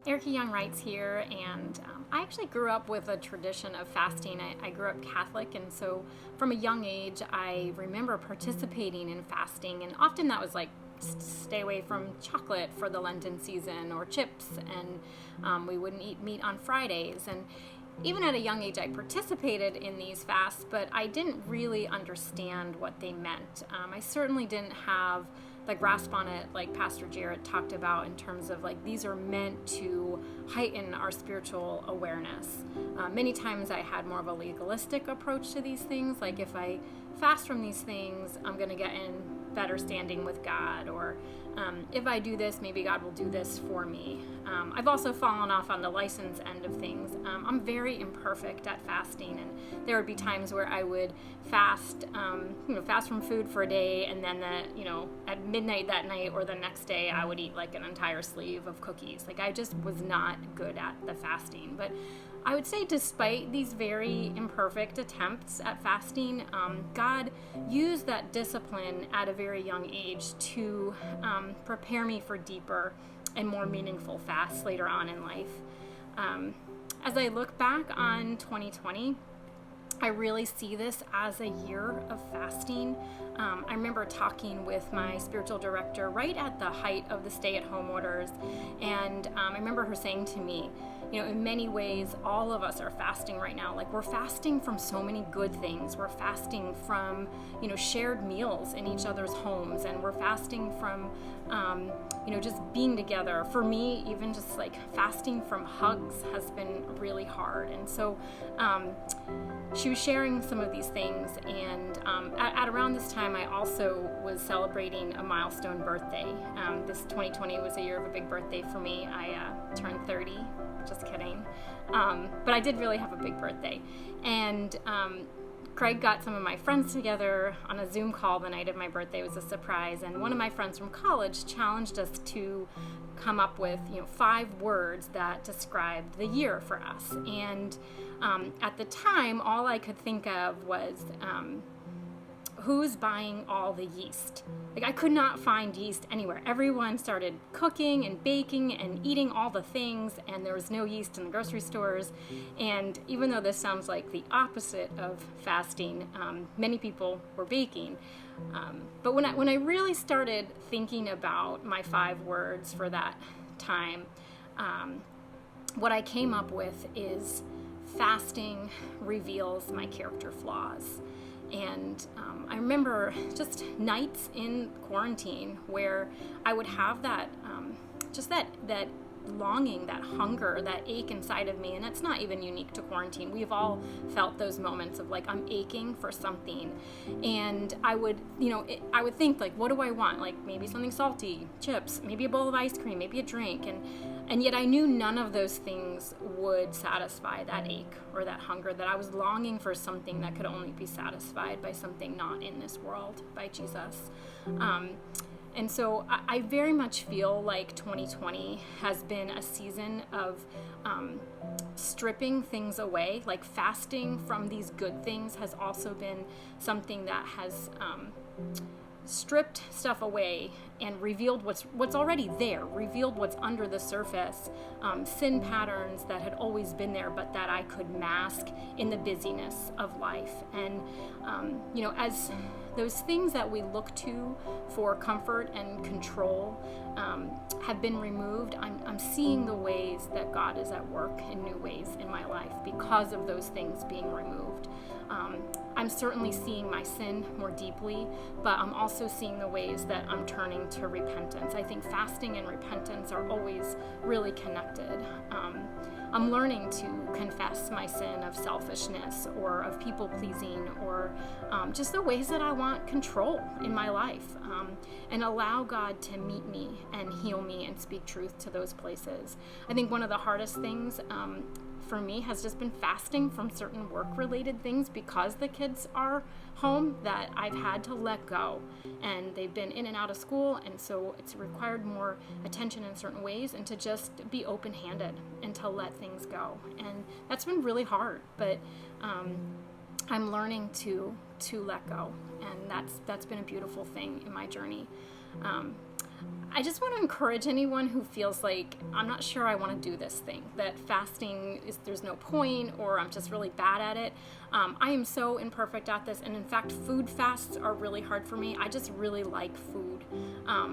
Erica Young Reitz here, and I actually grew up with a tradition of fasting. I grew up Catholic, and so from a young age, I remember participating in fasting, and often that was like stay away from chocolate for the Lenten season or chips, and we wouldn't eat meat on Fridays. And even at a young age, I participated in these fasts, but I didn't really understand what they meant. I certainly didn't have the grasp on it like Pastor Jared talked about in terms of like these are meant to heighten our spiritual awareness. Many times I had more of a legalistic approach to these things, like if I fast from these things, I'm going to get in better standing with God, or if I do this, maybe God will do this for me. I've also fallen off on the license end of things. I'm very imperfect at fasting, and there would be times where I would fast from food for a day, and then at midnight that night or the next day, I would eat like an entire sleeve of cookies. Like I just was not good at the fasting. But I would say despite these very imperfect attempts at fasting, God used that discipline at a very young age to prepare me for deeper and more meaningful fasts later on in life. As I look back on 2020, I really see this as a year of fasting. I remember talking with my spiritual director right at the height of the stay-at-home orders, and I remember her saying to me, in many ways, all of us are fasting right now. Like we're fasting from so many good things. We're fasting from, shared meals in each other's homes, and we're fasting from, just being together. For me, even just like fasting from hugs has been really hard. And so she was sharing some of these things, and at around this time, I also was celebrating a milestone birthday. This 2020 was a year of a big birthday for me. I turned 30. Just kidding. But I did really have a big birthday. And Craig got some of my friends together on a Zoom call the night of my birthday. It was a surprise. And one of my friends from college challenged us to come up with, 5 words that described the year for us. And at the time, all I could think of was, who's buying all the yeast? Like I could not find yeast anywhere. Everyone started cooking and baking and eating all the things, and there was no yeast in the grocery stores. And even though this sounds like the opposite of fasting, many people were baking. But when I really started thinking about my 5 words for that time, what I came up with is fasting reveals my character flaws. And I remember just nights in quarantine where I would have that, that longing, that hunger, that ache inside of me. And that's not even unique to quarantine. We've all felt those moments of like, I'm aching for something. And I would think like, what do I want? Like maybe something salty, chips, maybe a bowl of ice cream, maybe a drink. And yet I knew none of those things would satisfy that ache or that hunger, that I was longing for something that could only be satisfied by something not in this world, by Jesus. And so I very much feel like 2020 has been a season of stripping things away. Like fasting from these good things has also been something that has stripped stuff away and revealed what's already there, revealed what's under the surface, sin patterns that had always been there, but that I could mask in the busyness of life. And, as those things that we look to for comfort and control have been removed, I'm seeing the ways that God is at work in new ways in my life because of those things being removed. I'm certainly seeing my sin more deeply, but I'm also seeing the ways that I'm turning to repentance. I think fasting and repentance are always really connected. I'm learning to confess my sin of selfishness or of people-pleasing or just the ways that I want control in my life, and allow God to meet me and heal me and speak truth to those places. I think one of the hardest things for me has just been fasting from certain work-related things because the kids are home that I've had to let go, and they've been in and out of school, and so it's required more attention in certain ways, and to just be open-handed and to let things go. And that's been really hard, but I'm learning to let go, and that's been a beautiful thing in my journey. I just want to encourage anyone who feels like, I'm not sure I want to do this thing, that fasting is, there's no point, or I'm just really bad at it. I am so imperfect at this, and in fact, food fasts are really hard for me. I just really like food.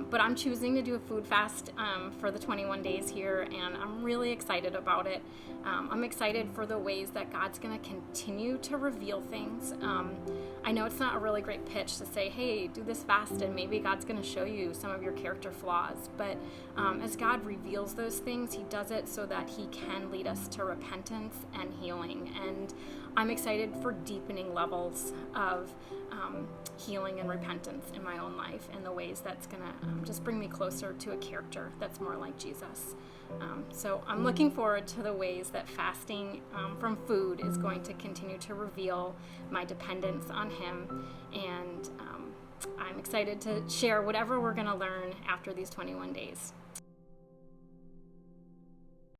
But I'm choosing to do a food fast for the 21 days here, and I'm really excited about it. I'm excited for the ways that God's going to continue to reveal things. I know it's not a really great pitch to say, hey, do this fast, and maybe God's going to show you some of your character flaws. But as God reveals those things, he does it so that he can lead us to repentance and healing. And I'm excited for deepening levels of healing and repentance in my own life, and the ways that's going to just bring me closer to a character that's more like Jesus. So I'm looking forward to the ways that fasting from food is going to continue to reveal my dependence on him, and I'm excited to share whatever we're going to learn after these 21 days.